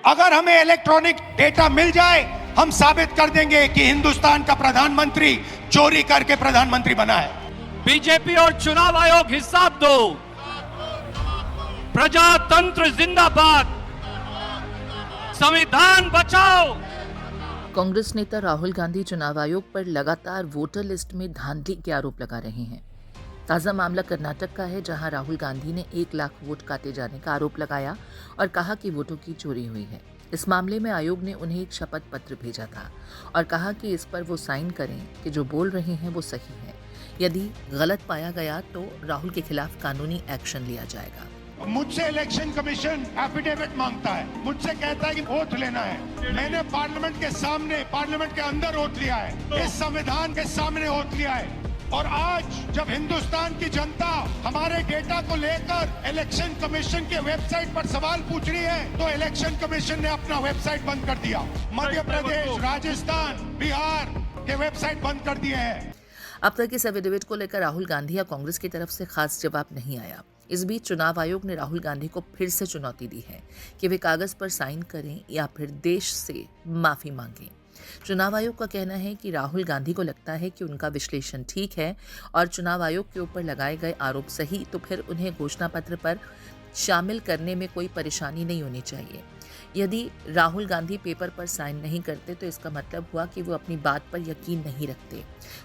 अगर हमें electronic data मिल जाए, हम साबित कर देंगे कि हिंदुस्तान का प्रधानमंत्री चोरी करके प्रधानमंत्री बना है। बीजेपी और चुनाव आयोग हिसाब दो। प्रजातंत्र जिंदाबाद, संविधान बचाओ। कांग्रेस नेता राहुल गांधी चुनाव आयोग पर लगातार वोटर लिस्ट में धांधली के आरोप लगा रहे हैं। ताज़ा मामला कर्नाटक का है, जहां राहुल गांधी ने 1 लाख वोट काटे जाने का आरोप लगाया और कहा कि वोटों की चोरी हुई है। इस मामले में आयोग ने उन्हें एक शपथ पत्र भेजा था और कहा कि इस पर वो साइन करें कि जो बोल रहे हैं वो सही है। यदि गलत पाया गया तो राहुल के खिलाफ कानूनी एक्शन लिया जाएगा। मुझसे इलेक्शन कमीशन एफिडेविट मांगता है, मुझसे कहता है कि वोट लेना है। मैंने पार्लियामेंट के सामने, पार्लियामेंट के अंदर वोट लिया है, इस संविधान के सामने वोट लिया है। और आज जब हिंदुस्तान की जनता हमारे डेटा को लेकर इलेक्शन कमीशन के वेबसाइट पर सवाल पूछ रही है, तो इलेक्शन कमीशन ने अपना वेबसाइट बंद कर दिया। मध्य प्रदेश, राजस्थान, बिहार के वेबसाइट बंद कर दिए हैं। अब तक इस एफिडेविट को लेकर राहुल गांधी या कांग्रेस की तरफ से खास जवाब नहीं आया। इस बीच चुनाव आयोग ने राहुल गांधी को फिर से चुनौती दी है कि वे कागज पर साइन करें या फिर देश से माफी मांगें। चुनाव आयोग का कहना है कि राहुल गांधी को लगता है कि उनका विश्लेषण ठीक है और चुनाव आयोग के ऊपर लगाए गए आरोप सही, तो फिर उन्हें घोषणा पत्र पर शामिल करने में कोई परेशानी नहीं होनी चाहिए। यदि राहुल गांधी पेपर पर साइन नहीं करते तो इसका मतलब हुआ कि वो अपनी बात पर यकीन नहीं रखते।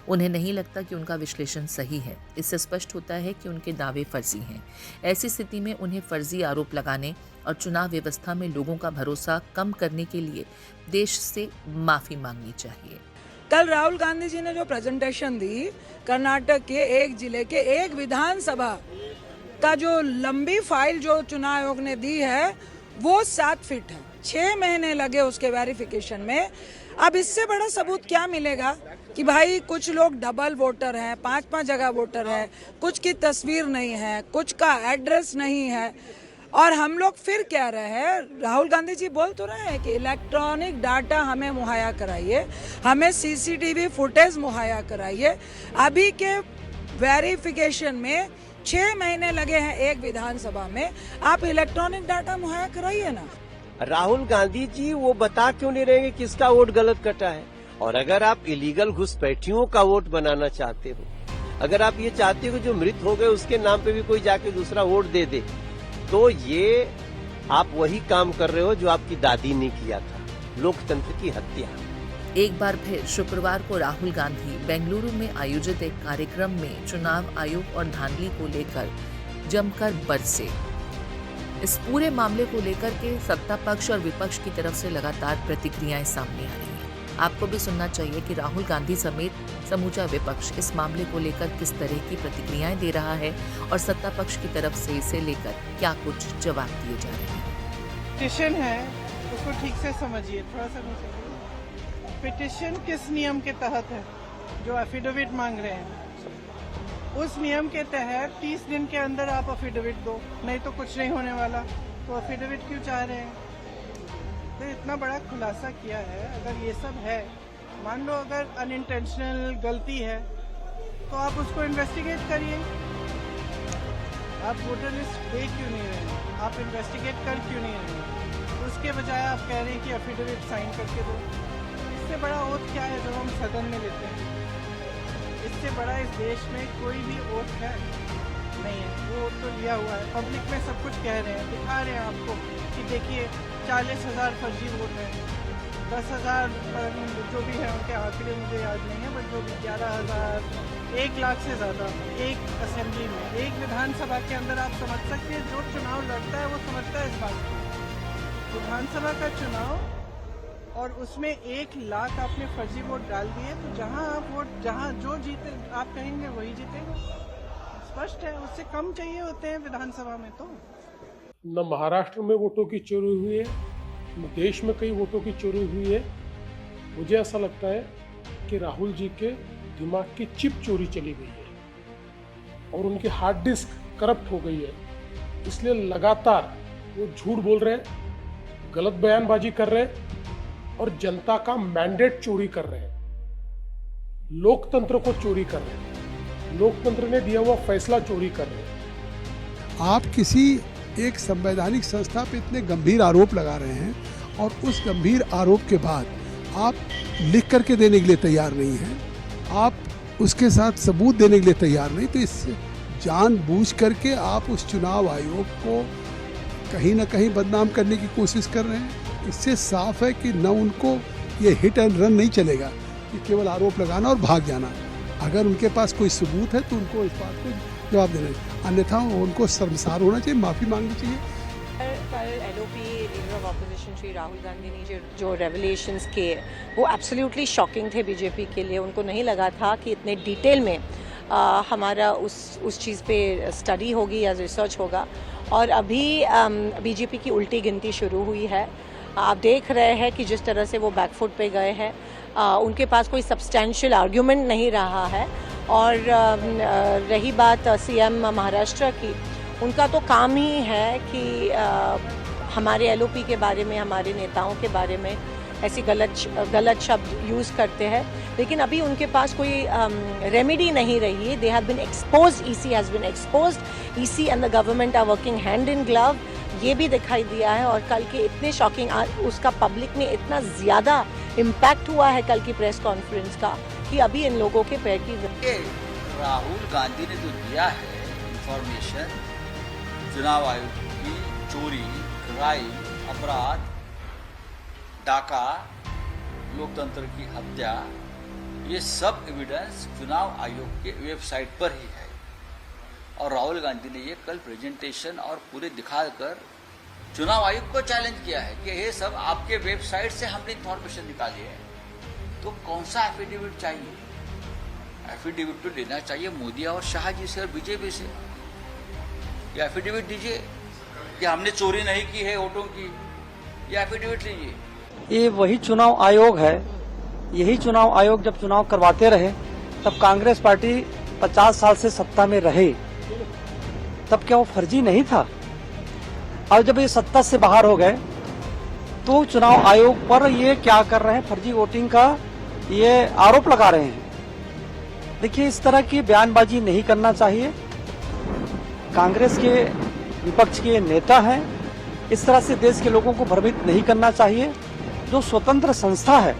उन्हें नहीं लगता कि उनका विश्लेषण सही है। इससे स्पष्ट होता है कि उनके दावे फर्जी हैं। ऐसी स्थिति में उन्हें फर्जी आरोप लगाने और चुनाव व्यवस्था में लोगों का भरोसा कम करने के लिए देश से माफी मांगनी चाहिए। कल राहुल गांधी जी ने जो प्रेजेंटेशन दी, कर्नाटक के एक जिले के एक विधानसभा का जो लंबी फाइल जो चुनाव आयोग ने दी है वो 7 फीट है। 6 महीने लगे उसके वेरिफिकेशन में। अब इससे बड़ा सबूत क्या मिलेगा कि भाई कुछ लोग डबल वोटर हैं, 5-5 जगह वोटर है, कुछ की तस्वीर नहीं है, कुछ का एड्रेस नहीं है, और हम लोग फिर कह रहे हैं, राहुल गांधी जी बोल तो रहे हैं कि इलेक्ट्रॉनिक डाटा हमें मुहैया कराइए, हमें सीसीटीवी फुटेज मुहैया कराइए। अभी के वेरिफिकेशन में 6 महीने लगे हैं एक विधानसभा में, आप इलेक्ट्रॉनिक डाटा मुहैया कराइए ना। राहुल गांधी जी वो बता क्यों नहीं रहे किसका वोट गलत कटा है? और अगर आप इलीगल घुसपैठियों का वोट बनाना चाहते हो, अगर आप ये चाहते हो जो मृत हो गए उसके नाम पे भी कोई जाके दूसरा वोट दे दे, तो ये आप वही काम कर रहे हो जो आपकी दादी ने किया था, लोकतंत्र की हत्या। एक बार फिर शुक्रवार को राहुल गांधी बेंगलुरु में आयोजित एक कार्यक्रम में चुनाव आयोग और धांधली को लेकर जमकर बरसे। इस पूरे मामले को लेकर के सत्ता पक्ष और विपक्ष की तरफ से लगातार प्रतिक्रियाएं सामने आ रही हैं। आपको भी सुनना चाहिए कि राहुल गांधी समेत समूचा विपक्ष इस मामले को लेकर किस तरह की प्रतिक्रियाएं दे रहा है और सत्ता पक्ष की तरफ से इसे लेकर क्या कुछ जवाब दिए जा रहे हैं। पिटीशन है, उसको ठीक से समझिए, थोड़ा सा पिटीशन किस नियम के तहत है जो एफिडेविट मांग रहे हैं? उस नियम के तहत 30 दिन के अंदर आप एफिडेविट दो, नहीं तो कुछ नहीं होने वाला। तो एफिडेविट क्यों चाह रहे हैं? तो इतना बड़ा खुलासा किया है। अगर ये सब है, मान लो अगर अनइंटेंशनल गलती है तो आप उसको इन्वेस्टिगेट करिए। आप वोटर लिस्ट दे क्यों नहीं रहे हैं? आप इन्वेस्टिगेट कर क्यों नहीं रहे हैं? उसके बजाय आप कह रहे हैं कि एफिडेविट साइन करके दो। इससे बड़ा ओथ क्या है जब हम सदन में लेते हैं? इससे बड़ा इस देश में कोई भी ओथ है नहीं है। वो ओथ तो लिया हुआ है, पब्लिक में सब कुछ कह रहे हैं, दिखा रहे हैं आपको कि देखिए 40,000 फर्जी वोट हैं, 10,000 जो भी है उनके आंकड़े मुझे याद नहीं है, बट जो भी 11,000, 1 लाख से ज़्यादा एक असेंबली में, एक विधानसभा के अंदर। आप समझ सकते हैं जो चुनाव लड़ता है वो समझता है इस बात को। विधानसभा का चुनाव और उसमें 1 लाख आपने फर्जी वोट डाल दिए, तो जहां आप वोट, जहां जो जीते आप कहेंगे वही जीतेगा। स्पष्ट है, उससे कम चाहिए होते हैं विधानसभा में। तो न महाराष्ट्र में वोटों की चोरी हुई है, न देश में कई वोटों की चोरी हुई है। मुझे ऐसा लगता है कि राहुल जी के दिमाग की चिप चोरी चली गई है और उनकी हार्ड डिस्क करप्ट हो गई है। इसलिए लगातार वो झूठ बोल रहे हैं, गलत बयानबाजी कर रहे हैं और जनता का मैंडेट चोरी कर रहे हैं, लोकतंत्र को चोरी कर रहे हैं, लोकतंत्र ने दिया हुआ फैसला चोरी कर रहे हैं। आप किसी एक संवैधानिक संस्था पे इतने गंभीर आरोप लगा रहे हैं और उस गंभीर आरोप के बाद आप लिख करके देने के लिए तैयार नहीं हैं, आप उसके साथ सबूत देने के लिए तैयार नहीं, तो इससे जानबूझ करके आप उस चुनाव आयोग को कहीं ना कहीं बदनाम करने की कोशिश कर रहे हैं। इससे साफ है कि न उनको ये हिट एंड रन नहीं चलेगा, ये केवल आरोप लगाना और भाग जाना। अगर उनके पास कोई सबूत है तो उनको इस बात को जवाब देना चाहिए, अन्यथा उनको शर्मसार होना चाहिए, माफ़ी मांगनी चाहिए। कल LOP leader of opposition Shri Rahul Gandhi ने जो रेवलेशंस किए वो एब्सोल्युटली शॉकिंग थे बीजेपी के लिए। उनको नहीं लगा था कि इतने डिटेल में हमारा उस चीज़ पे स्टडी होगी या रिसर्च होगा। और अभी बीजेपी की उल्टी गिनती शुरू हुई है। आप देख रहे हैं कि जिस तरह से वो बैकफुट पे गए हैं, उनके पास कोई सब्सटेंशियल आर्ग्यूमेंट नहीं रहा है। और रही बात सीएम महाराष्ट्र की, उनका तो काम ही है कि हमारे एलओपी के बारे में, हमारे नेताओं के बारे में ऐसी गलत शब्द यूज़ करते हैं। लेकिन अभी उनके पास कोई रेमेडी नहीं रही है। They have been exposed, EC has been exposed, EC and the government are working hand in glove, ये भी दिखाई दिया है। और कल के इतने शॉकिंग, उसका पब्लिक में इतना ज़्यादा इम्पैक्ट हुआ है कल की प्रेस कॉन्फ्रेंस का, कि अभी इन लोगों के पैर की राहुल गांधी ने जो दिया है इंफॉर्मेशन, चुनाव आयोग की चोरी, क्राइम, अपराध, डाका, लोकतंत्र की हत्या, ये सब एविडेंस चुनाव आयोग के वेबसाइट पर ही है। और राहुल गांधी ने ये कल प्रेजेंटेशन और पूरे दिखाकर चुनाव आयोग को चैलेंज किया है कि ये सब आपके वेबसाइट से हमने इंफॉर्मेशन निकाली है। तो कौन सा एफिडेविट चाहिए? एफिडेविट तो देना चाहिए मोदी और शाह जी से और बीजेपी से। ये एफिडेविट दीजिए कि हमने चोरी नहीं की है वोटों की, ये एफिडेविट लीजिए। ये वही चुनाव आयोग है। यही चुनाव आयोग जब चुनाव करवाते रहे तब कांग्रेस पार्टी 50 साल से सत्ता में रहे, तब क्या वो फर्जी नहीं था? और जब ये सत्ता से बाहर हो गए तो चुनाव आयोग पर ये क्या कर रहे हैं, फर्जी वोटिंग का ये आरोप लगा रहे हैं। देखिए, इस तरह की बयानबाजी नहीं करना चाहिए। कांग्रेस के विपक्ष के नेता हैं, इस तरह से देश के लोगों को भ्रमित नहीं करना चाहिए। जो स्वतंत्र संस्था है,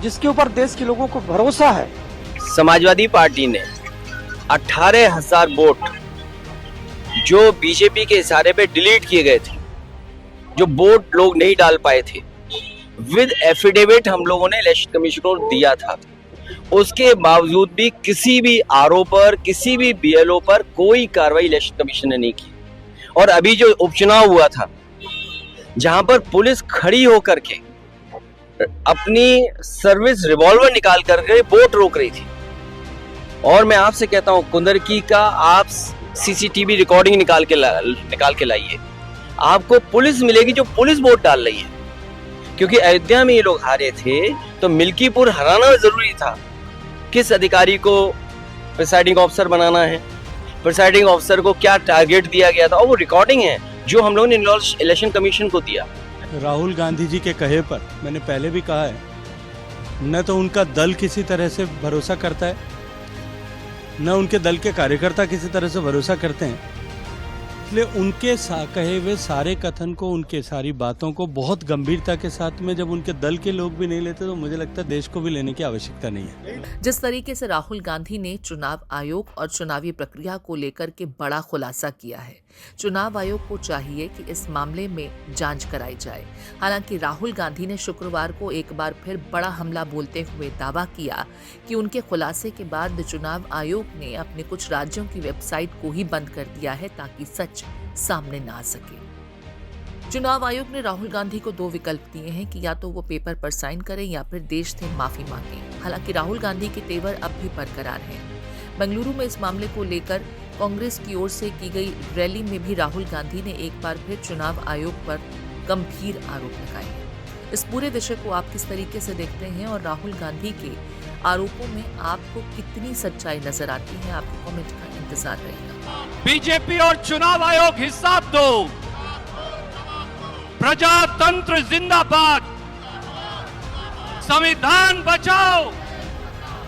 जिसके ऊपर देश के लोगों को भरोसा है। समाजवादी पार्टी ने 18,000 वोट जो बीजेपी के इशारे पे डिलीट किए गए थे, जो वोट लोग नहीं डाल पाए थे, विद एफिडेविट हम लोगों ने इलेक्शन कमीशन को दिया था। उसके बावजूद भी किसी भी आरोप पर, किसी भी बीएलओ पर कोई कार्रवाई इलेक्शन कमीशन ने नहीं की। और अभी जो उपचुनाव हुआ था, जहां पर पुलिस खड़ी होकर के अपनी सर्विस रिवॉल्वर निकाल करके वोट रोक रही थी। और मैं आपसे कहता हूं, कुंदरकी का आप सीसीटीवी रिकॉर्डिंग निकाल के लाइए, आपको पुलिस मिलेगी जो पुलिस वोट डाल रही है। क्योंकि अयोध्या में ये लोग हारे थे तो मिल्कीपुर हराना जरूरी था। किस अधिकारी को प्रिसाइडिंग ऑफिसर बनाना है, प्रिसाइडिंग ऑफिसर को क्या टारगेट दिया गया था, और वो रिकॉर्डिंग है जो हम लोगों ने इलेक्शन कमीशन को दिया। राहुल गांधी जी के कहे पर मैंने पहले भी कहा है, न तो उनका दल किसी तरह से भरोसा करता है, न उनके दल के कार्यकर्ता किसी तरह से भरोसा करते हैं। इसलिए उनके कहे हुए सारे कथन को, उनके सारी बातों को बहुत गंभीरता के साथ में जब उनके दल के लोग भी नहीं लेते तो मुझे लगता है देश को भी लेने की आवश्यकता नहीं है। जिस तरीके से राहुल गांधी ने चुनाव आयोग और चुनावी प्रक्रिया को लेकर के बड़ा खुलासा किया है, चुनाव आयोग को चाहिए कि इस मामले में जांच कराई जाए। हालांकि राहुल गांधी ने शुक्रवार को एक बार फिर बड़ा हमला बोलते हुए दावा किया कि उनके खुलासे के बाद चुनाव आयोग ने अपने कुछ राज्यों की वेबसाइट को ही बंद कर दिया है ताकि सच सामने ना आ सके। चुनाव आयोग ने राहुल गांधी को 2 विकल्प दिए हैं कि या तो वो पेपर पर साइन करें या फिर देश से माफी मांगे। हालांकि राहुल गांधी के तेवर अब भी बरकरार हैं। बेंगलुरु में इस मामले को लेकर कांग्रेस की ओर से की गई रैली में भी राहुल गांधी ने एक बार फिर चुनाव आयोग पर गंभीर आरोप लगाए। इस पूरे विषय को आप किस तरीके से देखते हैं और राहुल गांधी के आरोपों में आपको कितनी सच्चाई नजर आती है? आपके कमेंट का इंतजार रहेगा। बीजेपी और चुनाव आयोग हिसाब दो। प्रजातंत्र जिंदाबाद। संविधान बचाओ।